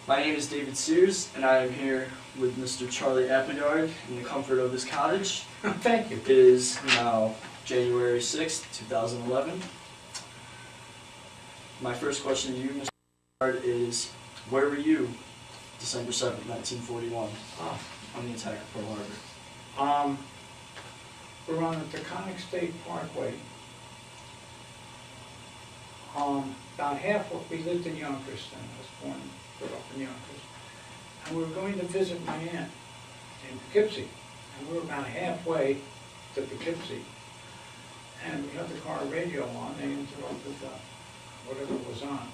My name is David Sears, and I am here with Mr. Charlie Appleyard in the comfort of his cottage. Thank you. It is now January 6th, 2011. My first question to you, Mr. Appleyard, is where were you December 7th, 1941 on the attack of Pearl Harbor? We're on the Taconic State Parkway. About half what we lived in Yonkers then. I was born and grew up in Yonkers. And we were going to visit my aunt in Poughkeepsie. And we were about halfway to Poughkeepsie. And we had the car radio on. They interrupted whatever was on.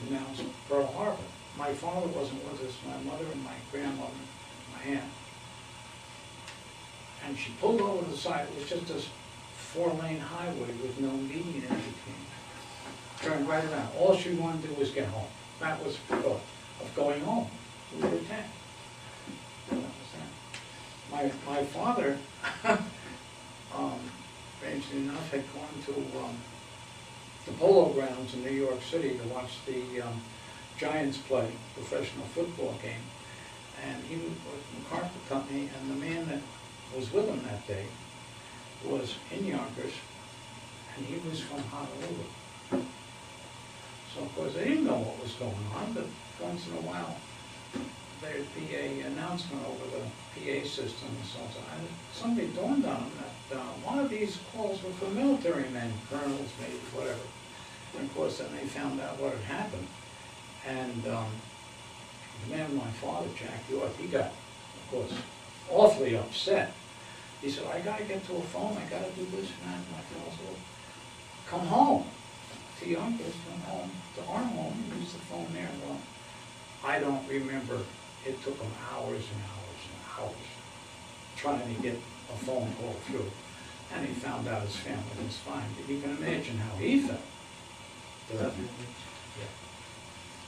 Announced Pearl Harbor. My father wasn't with us. My mother and my grandmother, my aunt. And she pulled over to the side. It was just this 4-lane highway with no median in between. Turned right around. All she wanted to do was get home. That was the thought of going home. We were 10. That was that. My father, strangely enough, had gone to the Polo Grounds in New York City to watch the Giants play professional football game. And he was with the carpet company, and the man that was with him that day was in Yonkers, and he was from Honolulu. So of course they didn't know what was going on, but once in a while there'd be an announcement over the PA system and so on. And somebody dawned on them that one of these calls were for military men, colonels maybe, whatever. And of course then they found out what had happened. And the man, my father, Jack York, he got, of course, awfully upset. He said, I gotta get to a phone, I gotta do this and that. And my father said, well, come home to Yonkers, come home to our home, and use the phone there. Well, I don't remember, it took him hours and hours and hours trying to get a phone call through. And he found out his family was fine. But you can imagine how he felt. Definitely. Yeah.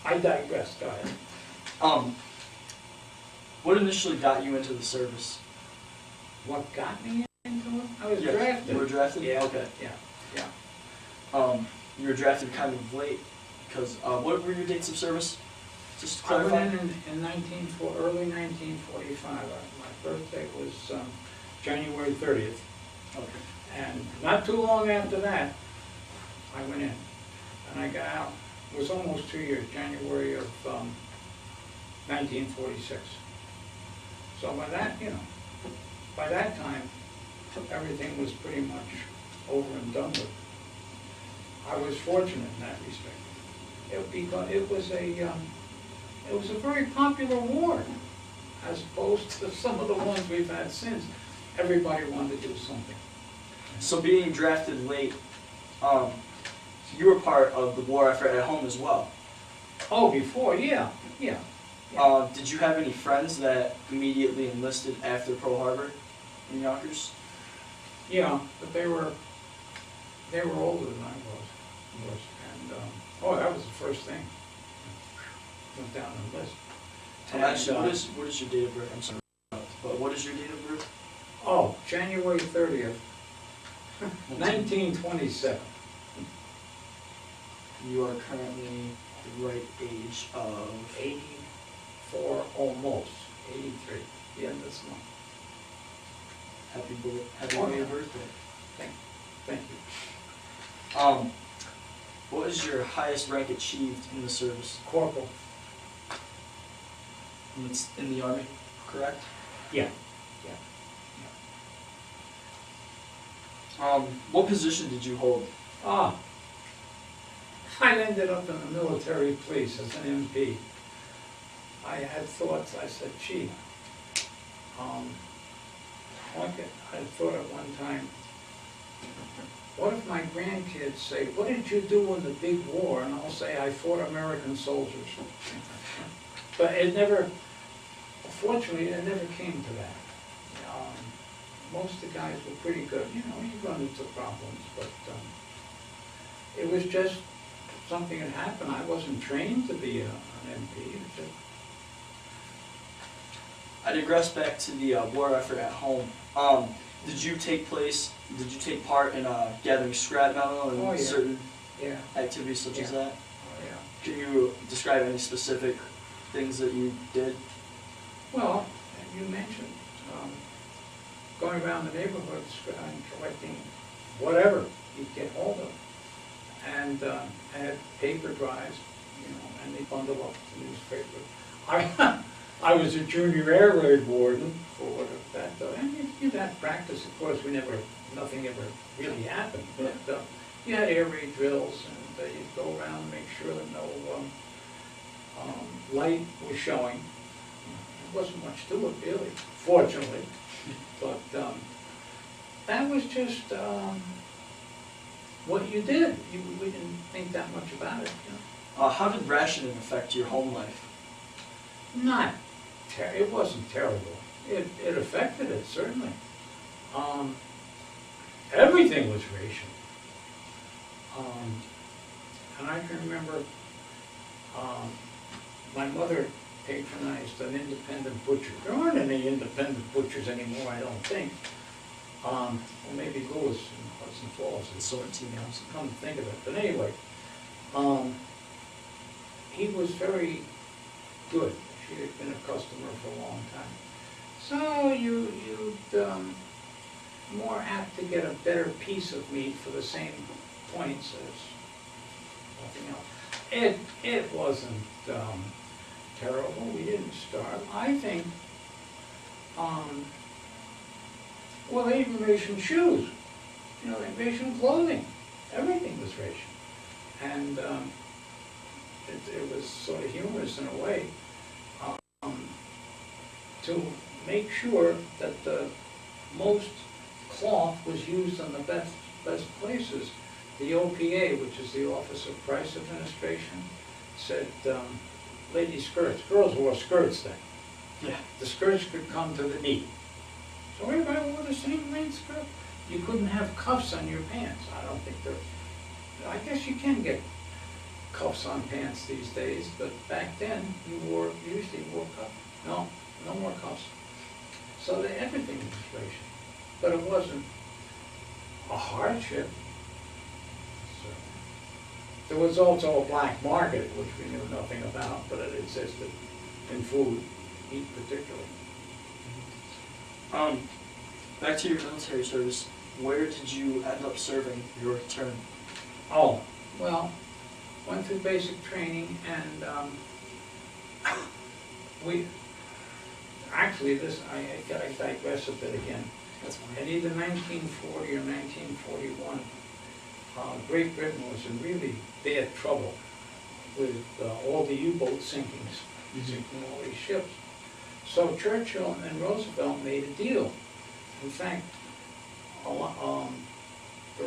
I digress, go ahead. What initially got you into the service? What got me into it? I was Yes. drafted. You were drafted? Yeah. Okay. Yeah. You were drafted kind of late, because, what were your dates of service? Just to I clarify. went in early 1945. My birthday was January 30th. Okay. And not too long after that, I went in. And I got out. It was almost 2 years, January of 1946. So by that, by that time, everything was pretty much over and done with. I was fortunate in that respect. Because it was a very popular war, as opposed to some of the ones we've had since. Everybody wanted to do something. So being drafted late, you were part of the war effort at home as well. Oh, before, yeah. Did you have any friends that immediately enlisted after Pearl Harbor in Yonkers? Yeah, but they were older than I was, of course. And that was the first thing. Went down and enlisted. Actually, what is your date of birth? I'm sorry, but what is your date of birth? Oh, January 30th, 1927. You are currently the right age of 84, almost 83. The end of this month. happy birthday. Thank you. What is your highest rank achieved in the service? Corporal. And it's in the Army, correct? Yeah. What position did you hold? I ended up in the military police as an MP. I had thoughts, I said, gee, I had thought at one time, what if my grandkids say, what did you do in the big war? And I'll say, I fought American soldiers. But it never, fortunately, it never came to that. Most of the guys were pretty good. You run into problems, but it was just something that happened. I wasn't trained to be an MP. I digress back to the war effort at home. Did you take part in gathering scrap metal and certain activities such as that? Oh, yeah. Can you describe any specific things that you did? Well, you mentioned going around the neighborhoods and collecting whatever you get hold of. And had paper drives, you know, and they bundle up the newspaper. I was a junior air raid warden for that, and you had practice. Of course, nothing ever really happened, but you had air raid drills, and you'd go around and make sure that no light was showing. There wasn't much to it, really, fortunately, but that was just what you did. We didn't think that much about it. You know? How did rationing affect your home life? It wasn't terrible. It affected it, certainly. Everything was rationed. And I can remember my mother patronized an independent butcher. There aren't any independent butchers anymore, I don't think. Well, maybe Lewis in Hudson Falls and Sorrentine House, come to think of it. But anyway, he was very good. She had been a customer for a long time. So you'd more apt to get a better piece of meat for the same points as nothing else. It wasn't terrible. We didn't starve. I think, well, they even rationed shoes. You know, they rationed clothing. Everything was rationed. And it was sort of humorous in a way to make sure that the most cloth was used in the best places. The OPA, which is the Office of Price Administration, said ladies' skirts. Girls wore skirts then. Yeah. The skirts could come to the knee. So everybody wore the same length skirt. You couldn't have cuffs on your pants. I don't think I guess you can get cuffs on pants these days, but back then you usually wore cuffs. No more cuffs. So everything was rationed. But it wasn't a hardship. So, there was also a black market, which we knew nothing about, but it existed in food, meat particularly. Back to your military service, where did you end up serving your term? Oh, well, went through basic training, and I digress a bit again. That's fine. In either 1940 or 1941, Great Britain was in really bad trouble with all the U-boat sinkings, sinking all these ships. So Churchill and Roosevelt made a deal. In fact, there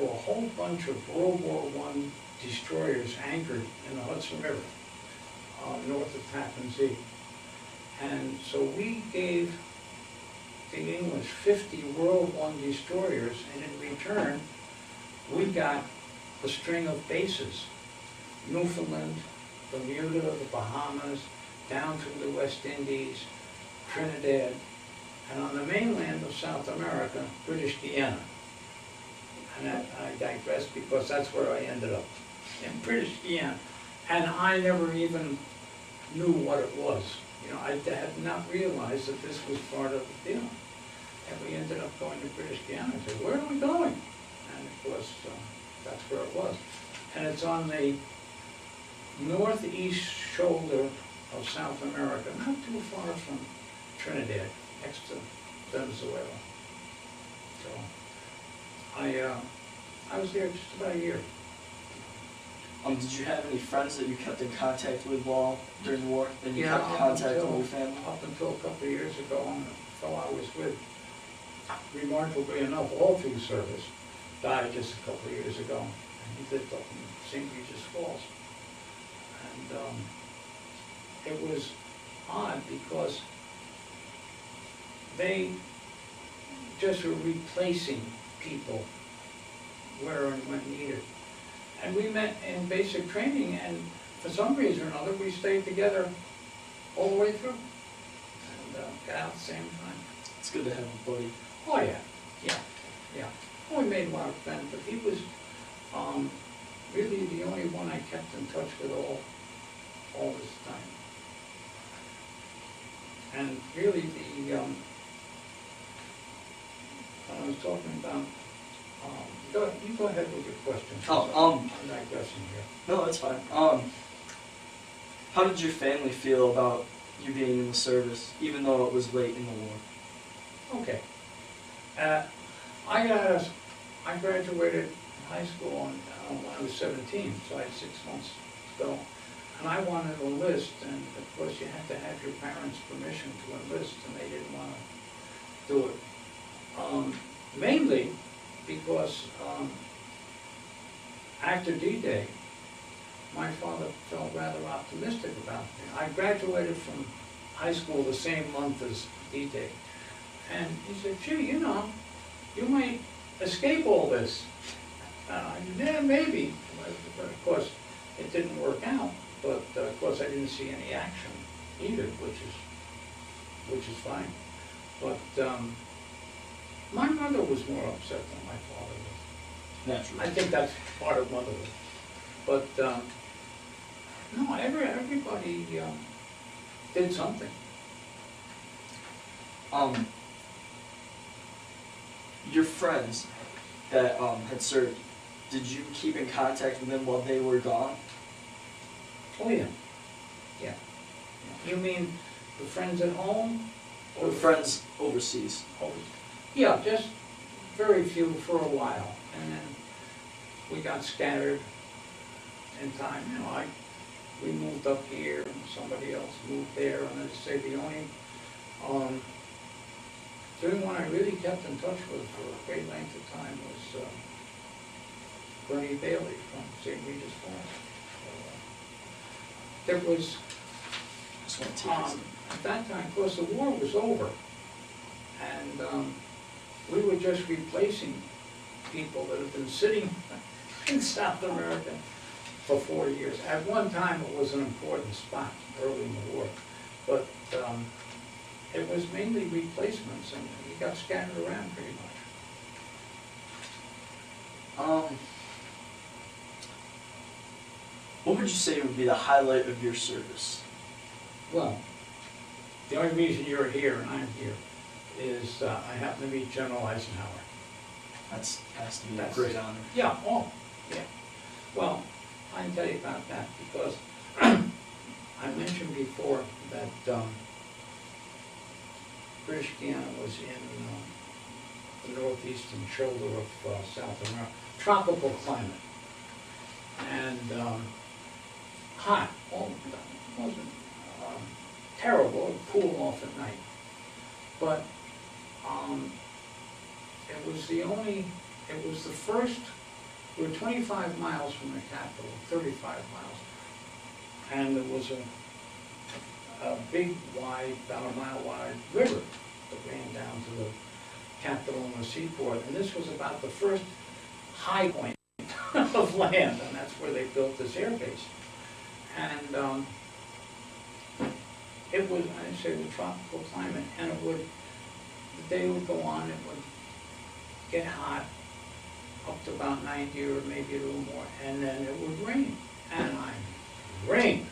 were a whole bunch of World War I destroyers anchored in the Hudson River, north of Tappan Zee. And so we gave the English 50 World War I destroyers, and in return, we got a string of bases. Newfoundland, Bermuda, the Bahamas, down through the West Indies, Trinidad, and on the mainland of South America, British Guiana. And I digress because that's where I ended up, in British Guiana. And I never even knew what it was. You know, I had not realized that this was part of the deal. And we ended up going to British Guiana. I said, where are we going? And of course, that's where it was. And it's on the northeast shoulder of South America, not too far from Trinidad, next to Venezuela. So I was there just about a year. Did you have any friends that you kept in contact with during the war? And you Yeah, kept contact with your family? Up until a couple of years ago, a fellow I was with, remarkably enough, all through service, died just a couple of years ago. And he lived up in St. Regis Falls. And it was odd because they just were replacing people where and when needed. And we met in basic training, and for some reason or another, we stayed together all the way through. And got out at the same time. It's good to have a buddy. Oh, yeah. Well, we made a lot of friends, but he was really the only one I kept in touch with all this time. And really I was talking about, you go ahead with your question. I'm digressing here. No, that's fine. How did your family feel about you being in the service, even though it was late in the war? Okay. I graduated high school when I was 17, so I had 6 months to go. And I wanted to enlist, and of course you had to have your parents' permission to enlist, and they didn't want to do it. Mainly because after D-Day, my father felt rather optimistic about me. I graduated from high school the same month as D-Day. And he said, gee, you know, you might escape all this. I said, yeah, maybe. But of course, it didn't work out. But of course, I didn't see any action either, which is fine. But my mother was more upset than my father was. Naturally. I think that's part of motherhood. But no, everybody did something. Your friends that had served, did you keep in contact with them while they were gone? Oh yeah, yeah. You mean the friends at home? Or friends overseas? Yeah, just very few for a while, and then we got scattered in time. You know, we moved up here, and somebody else moved there, and as I say, the only one I really kept in touch with for a great length of time was Bernie Bailey from St. Regis Falls. There was, at that time, of course, the war was over, and we were just replacing people that had been sitting in South America for 4 years. At one time, it was an important spot early in the war, but it was mainly replacements, and we got scattered around pretty much. What would you say would be the highlight of your service? Well, the only reason you're here and I'm here is I happen to meet General Eisenhower. That's has to be a great honor. Yeah, yeah. Well, I can tell you about that because I mentioned before that British Guiana was in the northeastern shoulder of South America, tropical climate, and hot all the time. It wasn't terrible, it would cool off at night, but it was the first, we were 25 miles from the capital, 35 miles, and there was a big, wide, about a mile wide river that ran down to the capital and the seaport, and this was about the first high point of land, and that's where they built this air base. And it was, I say, the tropical climate, and the day would go on, it would get hot, up to about 90 or maybe a little more, and then it would rain. And rain.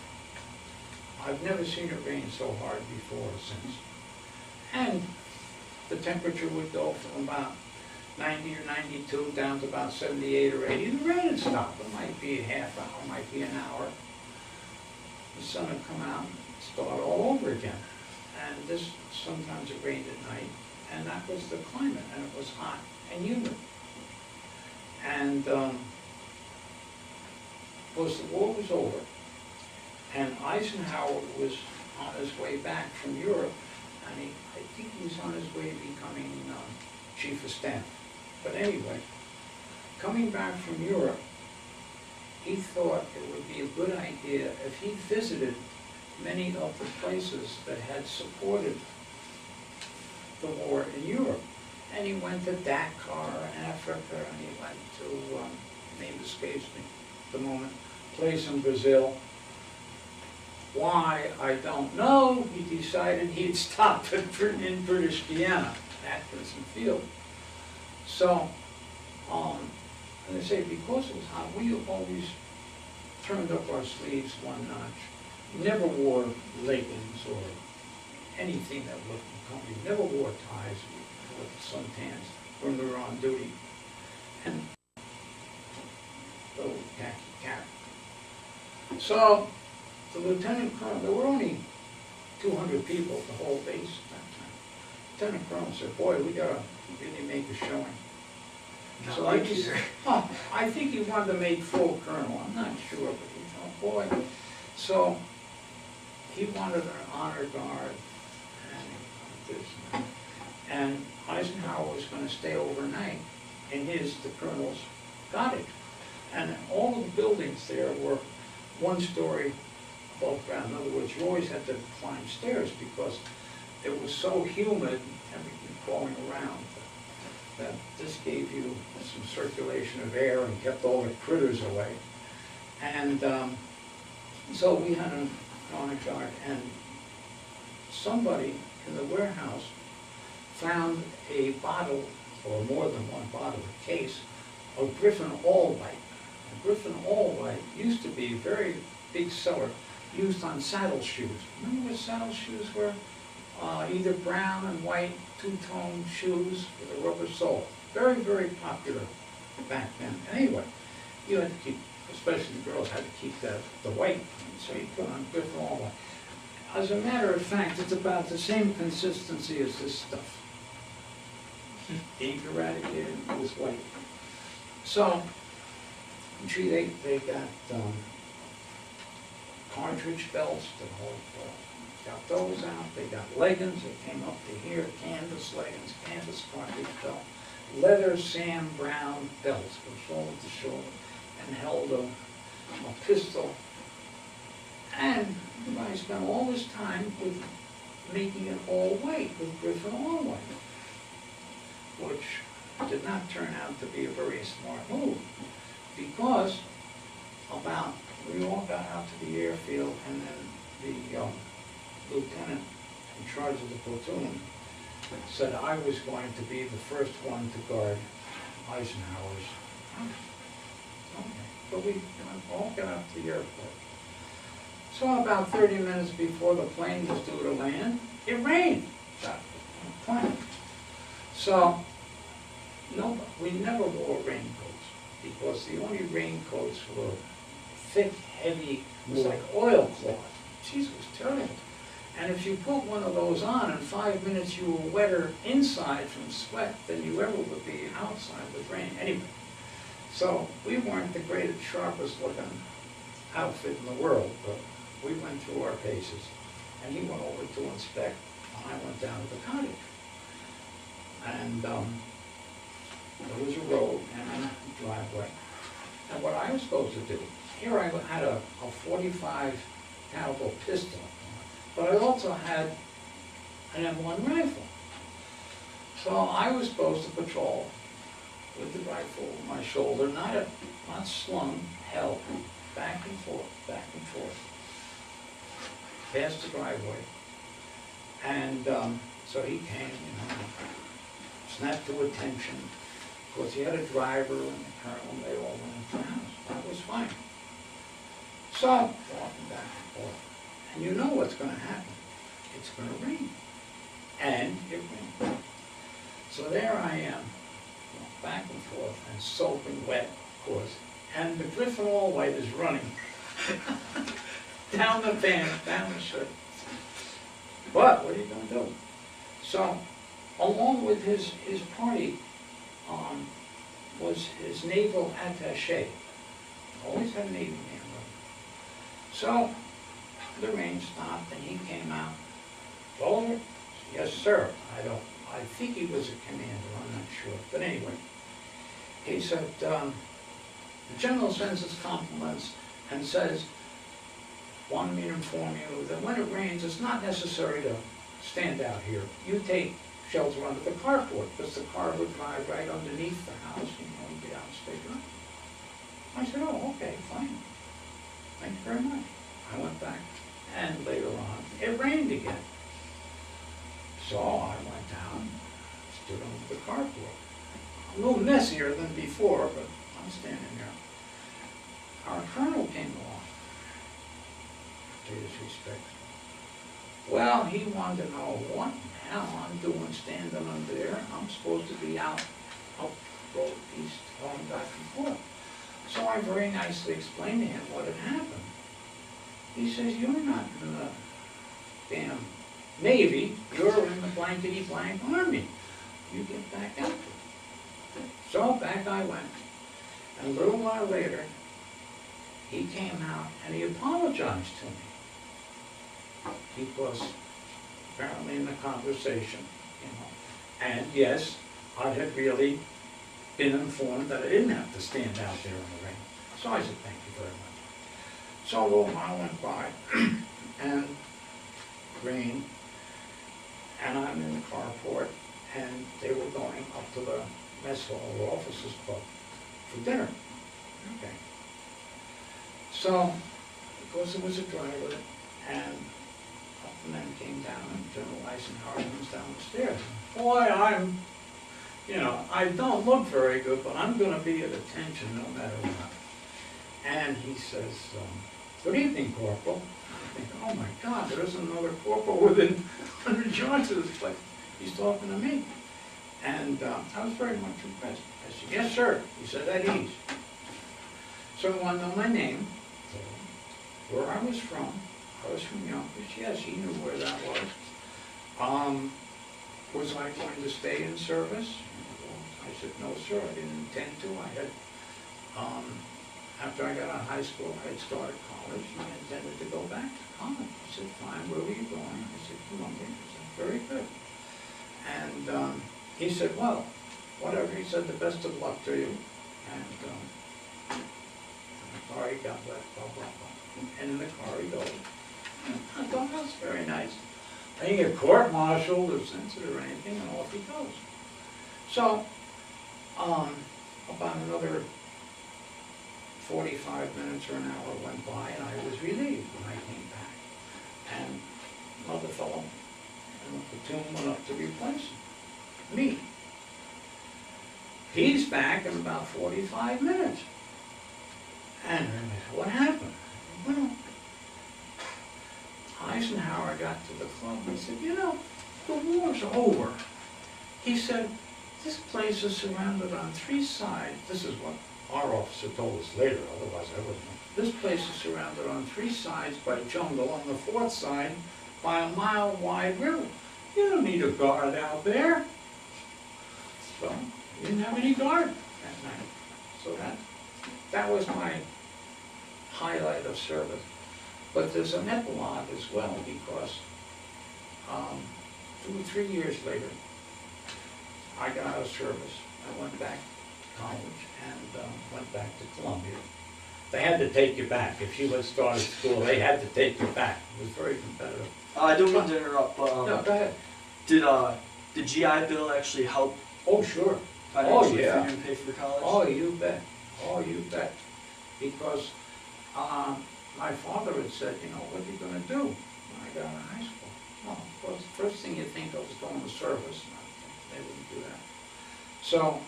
I've never seen it rain so hard before or since. And the temperature would go from about 90 or 92 down to about 78 or 80. The rain would stop. It might be a half hour, might be an hour. The sun would come out and start all over again. And sometimes it rained at night, and that was the climate, and it was hot and humid. And of course the war was over, and Eisenhower was on his way back from Europe, and I think he was on his way to becoming Chief of Staff. But anyway, coming back from Europe, he thought it would be a good idea if he visited many of the places that had supported the war in Europe. And he went to Dakar, Africa, and he went to, name escapes me at the moment, place in Brazil. Why, I don't know. He decided he'd stop in British Guiana, Atkinson Field. So, and I say, because it was hot, we always turned up our sleeves one notch. We never wore leggings or anything that looked company. Never wore ties with suntans when we were on duty. And little khaki cap. So the lieutenant colonel, there were only 200 people at the whole base at that time. Lieutenant colonel said, boy, we gotta really make a showing. Not So like he here. oh, I think he wanted to make full colonel, I'm not sure, but he thought, boy. So he wanted an honor guard and this. And Eisenhower was going to stay overnight in the colonel's cottage. And all of the buildings there were one story above ground. In other words, you always had to climb stairs because it was so humid, everything crawling around, that this gave you some circulation of air and kept all the critters away. And so we had an honor guard, and somebody in the warehouse found a bottle, or more than one bottle, a case of Griffin All White. Griffin All White used to be a very big seller, used on saddle shoes. Remember what saddle shoes were? Either brown and white, two-tone shoes with a rubber sole. Very, very popular back then. Anyway, you had to keep, especially the girls, had to keep the white, so you put on Griffin All White. As a matter of fact, it's about the same consistency as this stuff. Ink eradicated, it was white. So, gee, they got cartridge belts that hold, got those out. They got leggings that came up to here, canvas leggings, canvas cartridge belt, leather Sam Brown belts, from shoulder to shoulder, and held a pistol. And I spent all this time with making it all white, with Griffin All White, which did not turn out to be a very smart move, because we all got out to the airfield, and then the lieutenant in charge of the platoon said I was going to be the first one to guard Eisenhower's house. Okay. But we all got out to the airport. So about 30 minutes before the plane was due to land, it rained. So we never wore raincoats, because the only raincoats were thick, heavy, it was like oilcloth. Jeez, it was terrible. And if you put one of those on, in 5 minutes you were wetter inside from sweat than you ever would be outside with rain. Anyway, so we weren't the greatest, sharpest looking outfit in the world, but we went through our paces. And he went over to inspect, and I went down to the cottage. And there was a road and a driveway. And what I was supposed to do, here I had a 45 caliber pistol, but I also had an M1 rifle. So I was supposed to patrol with the rifle on my shoulder, not slung, held, back and forth, past the driveway. And so he came, snapped to attention. Of course, he had a driver and a colonel, and they all went into the house. That was fine. So, walking back and forth. And you know what's going to happen. It's going to rain. And it rained. So there I am, back and forth, and soaking wet, of course. And the Griffin All White is running down the pants, down the shirt. But what are you going to do? So, along with his party was his naval attaché. Always had a Navy man with him. So, the rain stopped and he came out. Soldier? Yes, sir. I think he was a commander, I'm not sure. But anyway, he said, the general sends his compliments and says, wanted me to inform you that when it rains, it's not necessary to stand out here. You take shelter under the carport, because the car would drive right underneath the house, and get out and stay dry. I said, oh, okay, fine. Thank you very much. I went back, and later on, it rained again. So I went down, stood under the carport. A little messier than before, but I'm standing there. Our colonel came along, to his respect. Well, he wanted to know what the hell I'm doing standing under there. I'm supposed to be out up road east, going back and forth. So I very nicely explained to him what had happened. He says, you're not in the damn Navy, you're in the blankety blank Army. You get back out there. So back I went. And a little while later, he came out and he apologized to me. Because apparently in the conversation, you know, and yes, I had really been informed that I didn't have to stand out there in the rain. So I said, thank you very much. So a little while went by, and rain, and I'm in the carport, and they were going up to the mess hall or officers club for dinner. Okay. So, because it was a driver, and the men came down, and General Eisenhower comes down the stairs. Boy, I don't look very good, but I'm going to be at attention no matter what. And he says, good evening, Corporal. I think, oh my God, there isn't another corporal within 100 yards of this place. He's talking to me. And I was very much impressed. I said, yes, sir. He said, at ease. So he wanted to know my name, where I was from. I was from Yonkers. Yes, he knew where that was. Was I going to stay in service? I said, no, sir, I didn't intend to. I had, after I got out of high school, I had started college, and I intended to go back to college. He said, fine, where were you going? I said, Columbia. He said, very good. And he said, well, whatever. He said, the best of luck to you. And the car he got wet, blah, blah, blah. And in the car he goes. I thought, that's very nice. I didn't get court-martialed or censored or anything, and off he goes. So, about another 45 minutes or an hour went by, and I was relieved when I came back. And another fellow in the platoon went up to replace me. He's back in about 45 minutes. And what happened? Well, Eisenhower got to the club and said, you know, the war's over. He said, this place is surrounded on 3 sides. This is what our officer told us later, otherwise I wouldn't know. This place is surrounded on 3 sides by jungle, on the 4th side by a mile-wide river. You don't need a guard out there. So, we didn't have any guard that night. So that was my highlight of service. But there's an epilogue as well, because 2 or 3 years later, I got out of service. I went back to college and went back to Columbia. They had to take you back. If you had started school, they had to take you back. It was very competitive. I don't mean to interrupt, but no, go ahead. Did GI Bill actually help? Oh, sure. Financially yeah. for you and pay for college? Oh, you bet. Oh, you bet. Because my father had said, you know, what are you going to do when I got out of high school? Well, of course, the first thing you think of is going to service. And they wouldn't do that. So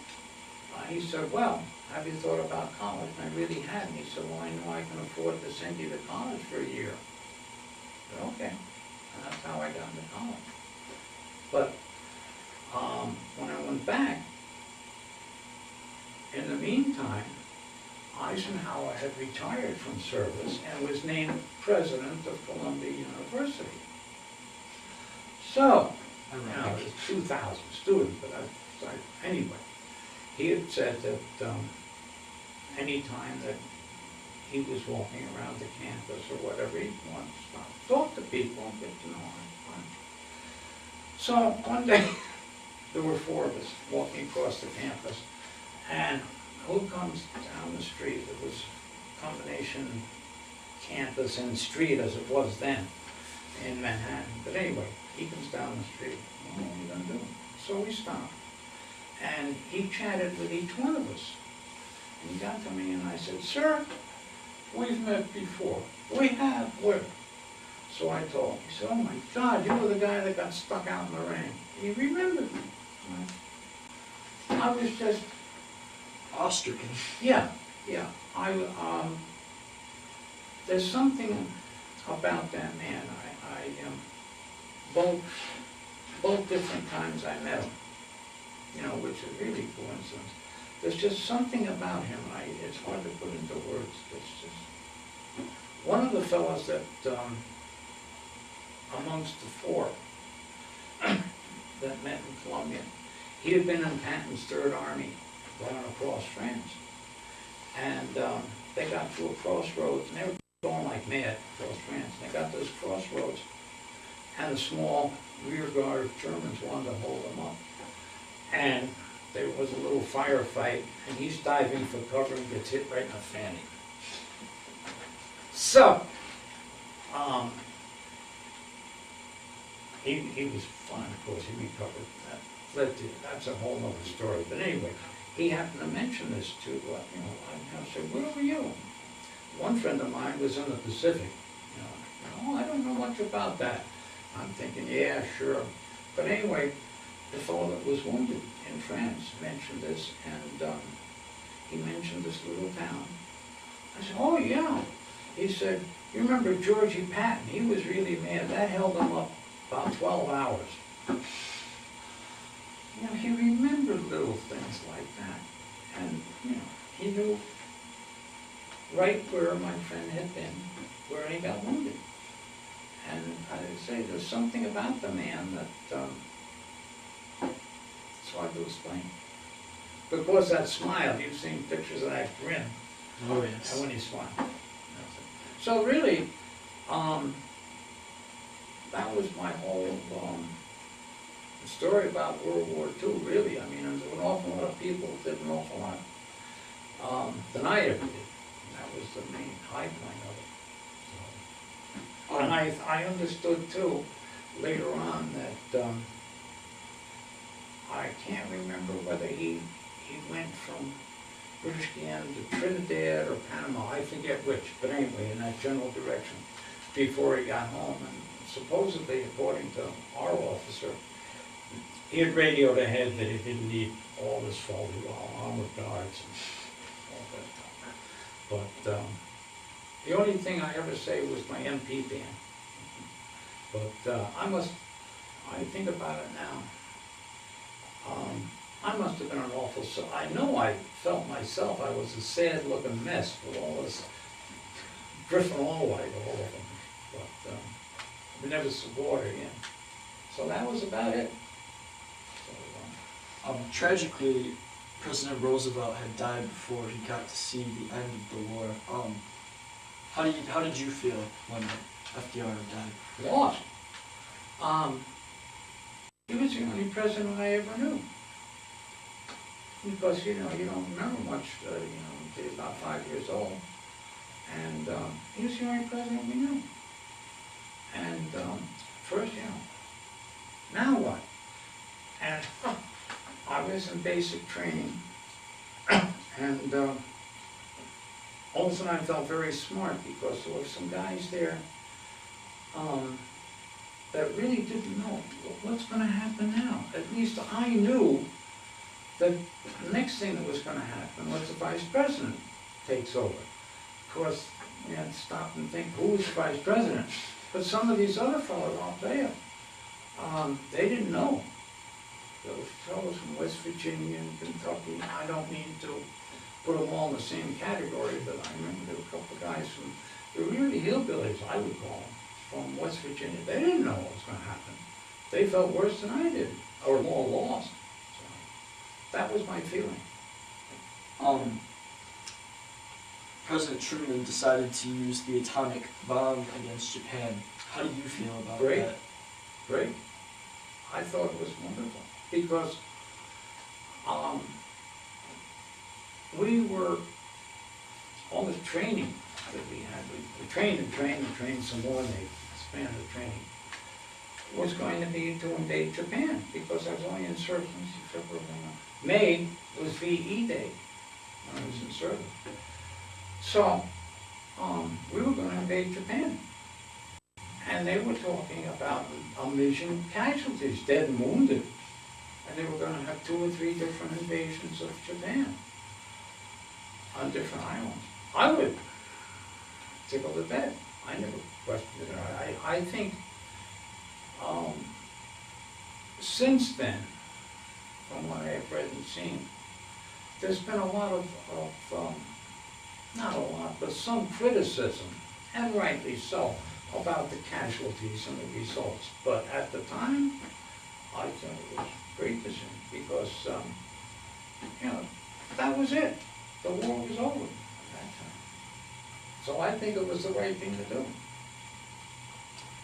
he said, well, have you thought about college? And I really hadn't. He said, well, I know I can afford to send you to college for a year. I said, okay. And that's how I got into college. But when I went back, in the meantime, Eisenhower had retired from service and was named president of Columbia University. So, you know, there's 2,000 students, but anyway, he had said that any time that he was walking around the campus or whatever, he'd want to stop, talk to people and get to know them. So one day, there were 4 of us walking across the campus, and who comes down the street? It was a combination campus and street as it was then in Manhattan. But anyway, he comes down the street. Well, what are you going to do? So we stopped. And he chatted with each one of us. And he got to me and I said, sir, we've met before. We have. Where? So I told him. He said, oh my God, you were the guy that got stuck out in the rain. He remembered me. I was just awe-stricken. Yeah. There's something about that man. both different times I met him, you know, which is really coincidence. There's just something about him, it's hard to put into words. It's just, one of the fellows that, amongst the four that met in Colombia, he had been in Patton's Third Army going across France. And they got to a crossroads, and they were going like mad across France. They got to this crossroads, and a small rear guard of Germans wanted to hold them up. And there was a little firefight, and he's diving for cover and gets hit right in the fanny. So, he was fine, of course, he recovered. That's a whole other story. But anyway, he happened to mention this to, you know, I said, where were you? One friend of mine was in the Pacific. You know, I don't know much about that. I'm thinking, yeah, sure. But anyway, the fellow that was wounded in France mentioned this, and he mentioned this little town. I said, oh yeah. He said, you remember Georgie Patton? He was really mad. That held him up about 12 hours. You know, he remembered little things like that. And, you know, he knew right where my friend had been, where he got wounded. And I say there's something about the man that it's hard to explain. Because that smile, you've seen pictures of that grin. Oh, yes. And when he smiled. So really, that was my whole story about World War II, really. I mean, there were an awful lot of people that did an awful lot than I ever did. That was the main high point of it. So, and I understood, too, later on that I can't remember whether he went from British Guiana to Trinidad or Panama, I forget which, but anyway, in that general direction, before he got home. And supposedly, according to our officer, he had radioed ahead that he didn't need all this faulty armored guards and all that. But the only thing I ever say was my MP band. But I think about it now. I must have been an awful, I know I felt myself I was a sad-looking mess with all this drifting all white all over me. But we never swore again. So that was about it. So, tragically, President Roosevelt had died before he got to see the end of the war. How did you feel when FDR died? Lost. He was the only president I ever knew. Because, you know, you don't remember much, you know, until you're about 5 years old. And he was the only president we knew. And first, you know, now what? And I was in basic training. And all of a sudden I felt very smart because there were some guys there that really didn't know what's going to happen now. At least I knew that the next thing that was going to happen was the vice president takes over. Of course, you had to stop and think, who's the vice president? But some of these other fellows, I'll tell you, they didn't know. Those fellows from West Virginia and Kentucky, I don't mean to put them all in the same category, but I remember there were a couple of guys from, they were really hillbillies, I would call them, from West Virginia. They didn't know what was going to happen. They felt worse than I did, or more lost. So that was my feeling. President Truman decided to use the atomic bomb against Japan. How do you feel about that? Great. I thought it was wonderful because we were, all the training that we had, we trained and trained and trained some more, and they expanded the training, was going to be to invade Japan because I was only in service in February. May was VE Day when I was in service. So we were going to invade Japan. And they were talking about 1 million casualties, dead and wounded. And they were going to have 2 or 3 different invasions of Japan on different islands. I would tickle to death. I never questioned it. I think Since then, from what I've read and seen, there's been a lot of not a lot, but some criticism, and rightly so, about the casualties and the results. But at the time, I thought it was great decision because, you know, that was it. The war was over at that time. So I think it was the right thing to do.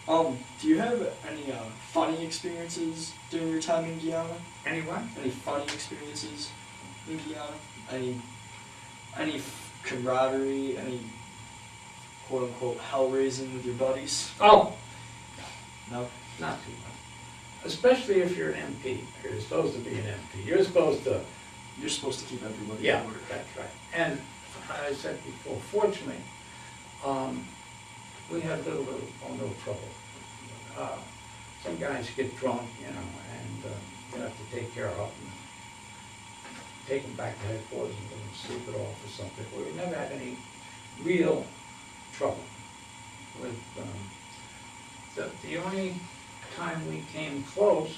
Do you have any funny experiences during your time in Guiana? Anyway? Any funny experiences in Guiana? Any camaraderie? Any quote unquote hell raising with your buddies? Oh! No? Not too much. Especially if you're an MP. You're supposed to be an MP. You're supposed to keep everybody yeah, in order. that's right. And I said before, fortunately, we had little trouble. Some guys get drunk, you know, and you have to take care of them, take them back to headquarters and let them sleep it off or something. We never had any real trouble with the only time we came close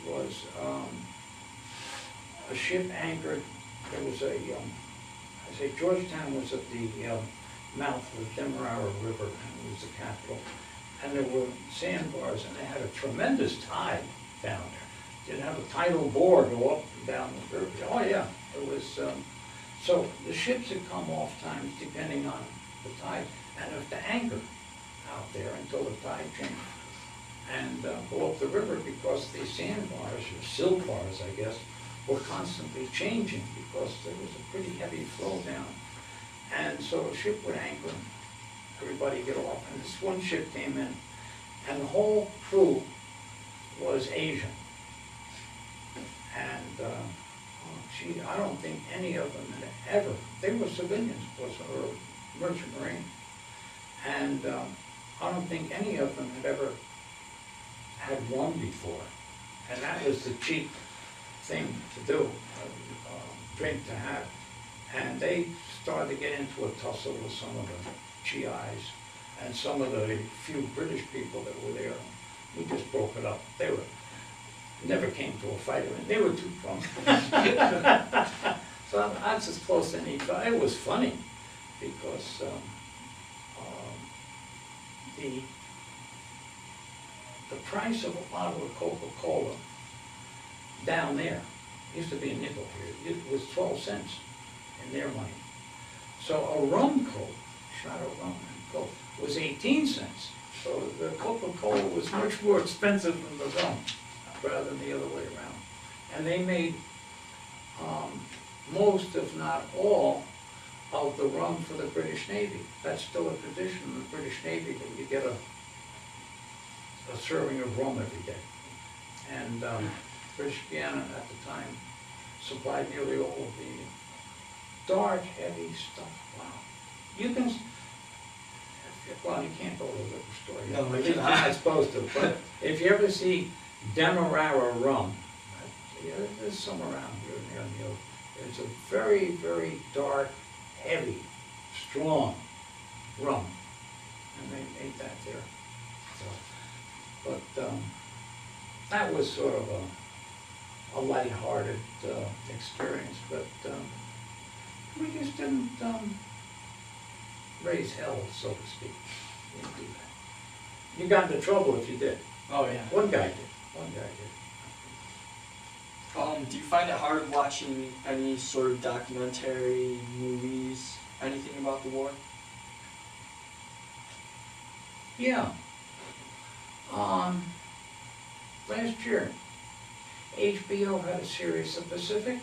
was a ship anchored. There was Georgetown was at the mouth of the Demerara River, and it was the capital. And there were sandbars, and they had a tremendous tide down there. Didn't have a tidal bore go up and down the river. Oh yeah, it was. So the ships had come off times depending on the tide, and have to anchor out there until the tide changed, and go up the river because these sandbars, or silt bars, I guess, were constantly changing because there was a pretty heavy flow down. And so a ship would anchor, everybody get off, and this one ship came in, and the whole crew was Asian. And I don't think any of them had ever, they were civilians, of course, or merchant marine, and I don't think any of them had ever had rum before. And that was the cheap thing to do, drink to have. And they started to get into a tussle with some of the GIs and some of the few British people that were there. We just broke it up. They never came to a fight. I mean, they were too drunk. So that's as close as any. It was funny because the price of a bottle of Coca-Cola down there used to be a nickel here. It was 12 cents in their money. So a rum Coke, shot of rum and Coke, was 18 cents. So the Coca-Cola was much more expensive than the rum, rather than the other way around. And they made most, if not all, of the rum for the British Navy. That's still a tradition in the British Navy that you get a serving of rum every day. And British Guiana at the time supplied nearly all of the dark, heavy stuff. Wow. You can, well, you can't go to the liquor store. No, you're not supposed to. But if you ever see Demerara rum, there's some around here near the it's a very, very dark, heavy, strong rum. And they made that there. So, but that was sort of a lighthearted experience. But we just didn't raise hell, so to speak. We didn't do that. You got into trouble if you did. Oh yeah. One guy did. One guy did. Do you find it hard watching any sort of documentary, movies, anything about the war? Yeah. Last year, HBO had a series of Pacific.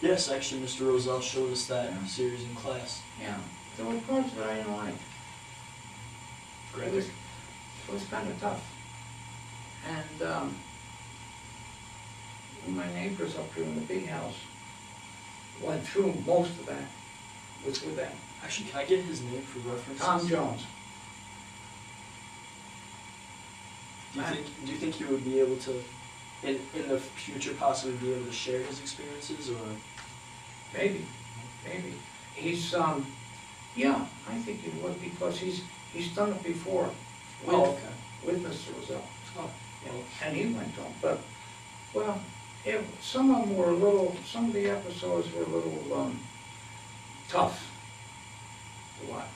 Yes, actually, Mr. Roselle showed us that series in class. Yeah. There were parts that I didn't like. Great. It was kind of tough. And my neighbors up here in the big house went through most of that. Was with them. Actually, can I get his name for reference? Tom Jones. Do you think you would be able to, in the future, possibly be able to share his experiences, or? Maybe. He's yeah, I think he would because he's done it before. Oh, okay. With Mr. Roselle. Oh, You know, and he went to them, but, well, some of them were a little, some of the episodes were a little, tough. What?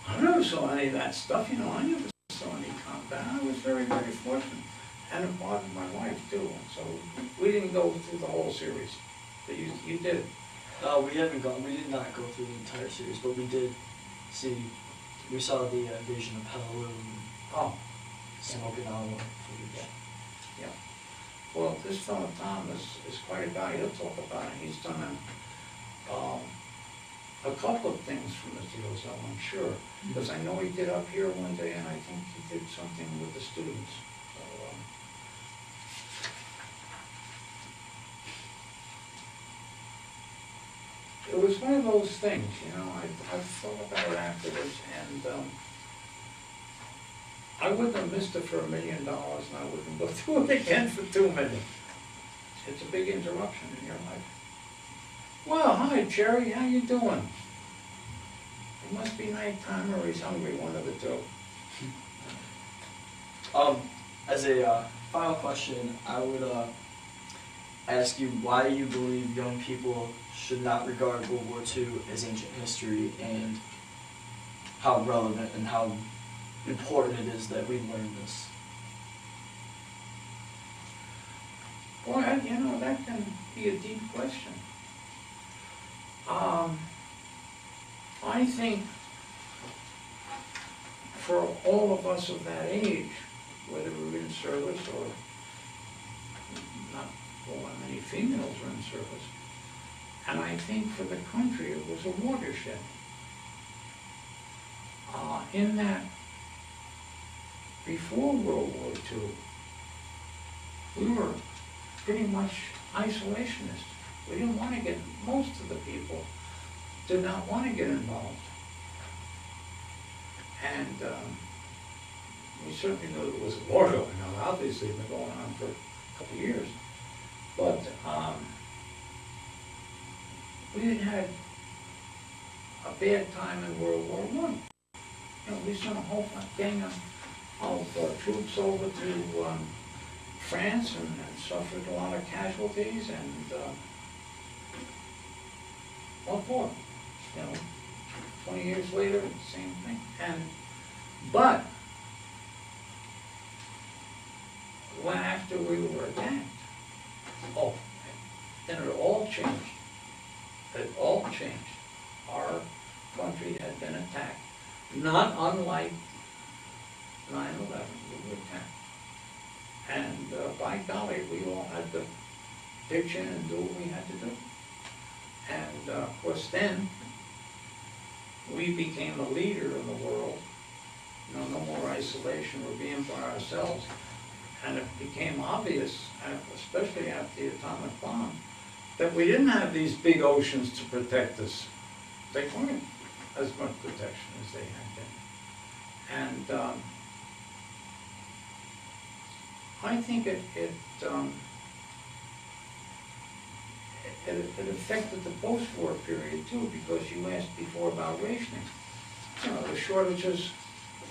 I never saw any of that stuff, you know, I never saw any combat. I was very, very fortunate, and it bothered my wife too, and so we didn't go through the whole series, but you did. we did not go through the entire series, but we did we saw the invasion of Peru and Oh, some Okinawa footage. yeah. Well, this fellow Tom is quite a guy, he'll talk about it, he's done a couple of things from the Roselle, I'm sure, because I know he did up here one day, and I think he did something with the students. So, it was one of those things, you know, I thought about it afterwards, and I wouldn't have missed it for $1 million, and I wouldn't go through it again for $2 million. It's a big interruption in your life. Well, hi Jerry, how you doing? It must be nighttime or he's hungry, one of the two. As a final question, I would ask you why you believe young people should not regard World War II as ancient history, and how relevant and how important it is that we learn this. Boy, you know, that can be a deep question. I think for all of us of that age, whether we're in service or not all that many females are in service, and I think for the country it was a watershed. In that, before World War II, we were pretty much isolationist. We didn't want to get, most of the people did not want to get involved. And we certainly knew there was a war going on. Obviously, it's been going on for a couple of years. But we had had a bad time in World War I. You know, we sent a whole gang of troops over to France and suffered a lot of casualties, and what for? You know, 20 years later, the same thing. But when after we were attacked, then it all changed. It all changed. Our country had been attacked, not unlike 9/11. We were attacked. And by golly, we all had to pitch in and do what we had to do. And of course then, we became a leader in the world. You know, no more isolation, we're being by ourselves. And it became obvious, especially after the atomic bomb, that we didn't have these big oceans to protect us. They weren't as much protection as they had been. And I think it affected the post-war period too, because you asked before about rationing. You know, the shortages,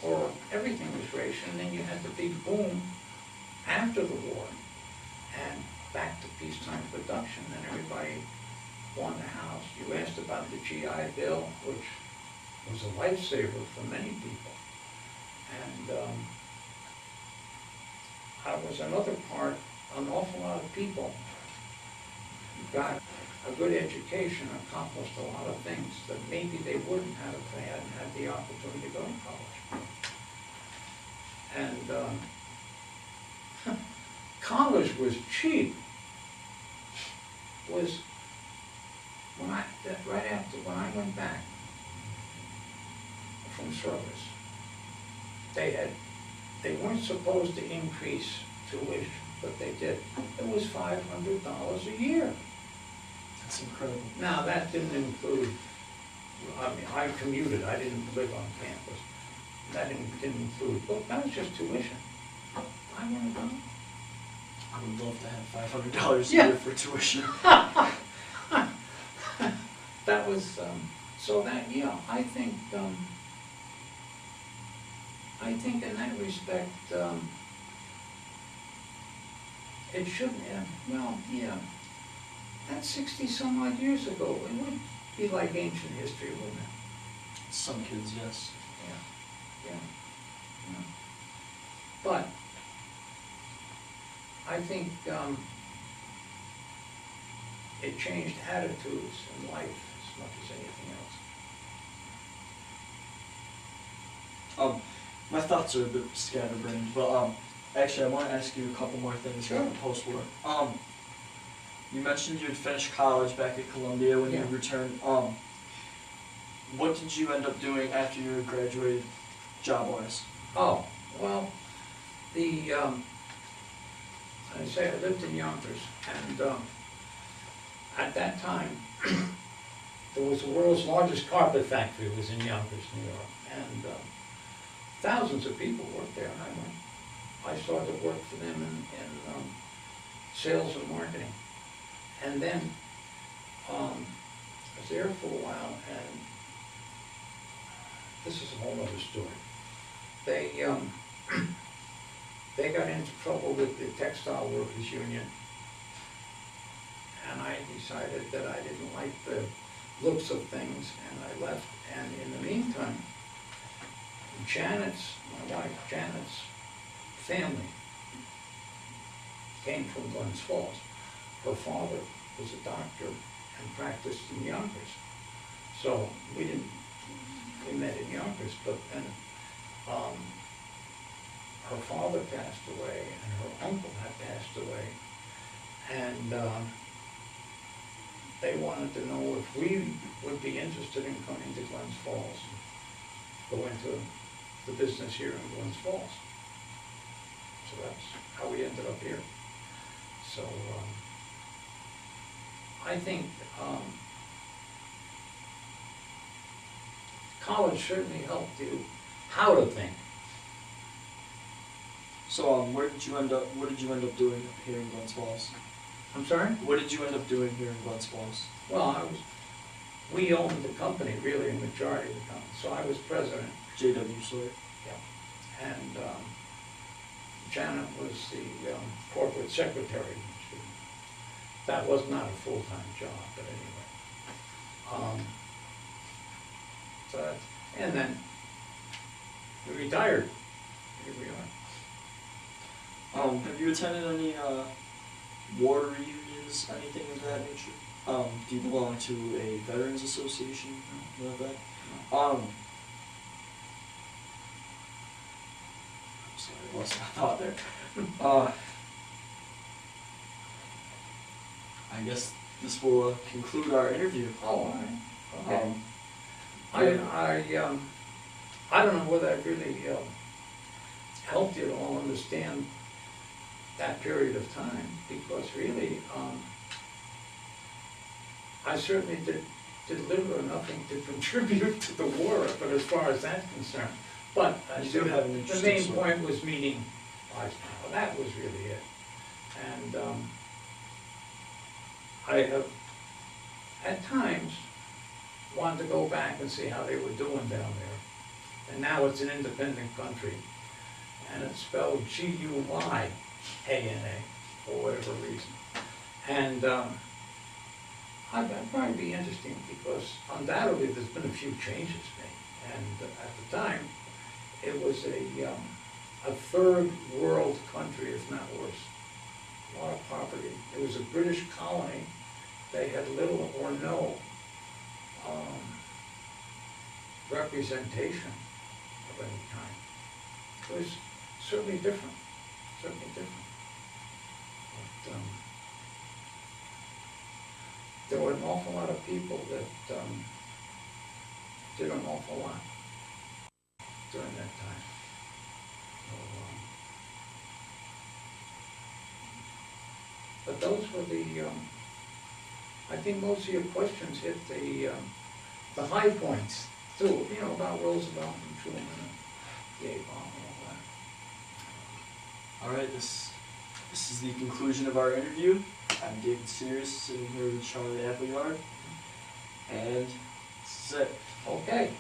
or everything was rationed, and then you had the big boom after the war, and back to peacetime production, and everybody won the house. You asked about the GI Bill, which was a lifesaver for many people. And that was another part, an awful lot of people got a good education, accomplished a lot of things that maybe they wouldn't have if they hadn't had the opportunity to go to college. And college was cheap. Was right after when I went back from service, they weren't supposed to increase tuition, but they did. It was $500 a year. That's incredible. Now that didn't include, I mean, I commuted, I didn't live on campus. That didn't include, but that was just tuition. $500. I would love to have $500 a year for tuition. That was, so that, yeah, I think in that respect, it shouldn't, well, yeah, that's 60-some odd years ago. It would be like ancient history, wouldn't it? Some kids, yes. Yeah, yeah. But I think it changed attitudes in life as much as anything else. My thoughts are a bit scatterbrained, but actually I want to ask you a couple more things about the post-war. You mentioned you had finished college back at Columbia when you returned. What did you end up doing after you had graduated, job-wise? Oh, well, I say I lived in Yonkers, and at that time, there was the world's largest carpet factory. It was in Yonkers, New York, and thousands of people worked there. And I started to work for them in sales and marketing, and then I was there for a while, and this is a whole other story. They got into trouble with the Textile Workers Union, and I decided that I didn't like the looks of things, and I left. And in the meantime, my wife Janet's family came from Glens Falls. Her father was a doctor and practiced in Yonkers. So we met in Yonkers, but then her father passed away and her uncle had passed away, and they wanted to know if we would be interested in coming to Glens Falls and go into the business here in Glens Falls. So that's how we ended up here. So I think college certainly helped you how to think. So what did you end up doing here in Glens Falls? I'm sorry? What did you end up doing here in Glens Falls? Well, we owned the company, really, a majority of the company. So I was president. JW Sawyer. Yeah. And Janet was the corporate secretary. That was not a full-time job, but anyway. And then we retired. Here we are. Have you attended any war reunions, anything of that nature? Do you belong to a veterans association? Like that? I'm sorry, I lost my thought there. I guess this will conclude our interview. Oh, all right. Okay. I don't know whether I really helped you to all understand that period of time, because really, I certainly did little or nothing to contribute to the war, but as far as that's concerned. But the main point was meeting Eisenhower. That was really it. And I have, at times, wanted to go back and see how they were doing down there. And now it's an independent country, and it's spelled Guiana, for whatever reason. And I'd probably be interesting, because undoubtedly there's been a few changes made. And at the time, it was a third world country, if not worse. A lot of poverty. It was a British colony. They had little or no representation of any kind. It was certainly different. But, there were an awful lot of people that did an awful lot during that time. So, but those were I think most of your questions hit the high points too, about Roosevelt and Truman and the A-bomb and all that. All right, this is the conclusion of our interview. I'm David Sears, sitting here with Charlie Appleyard, and this is it. Okay.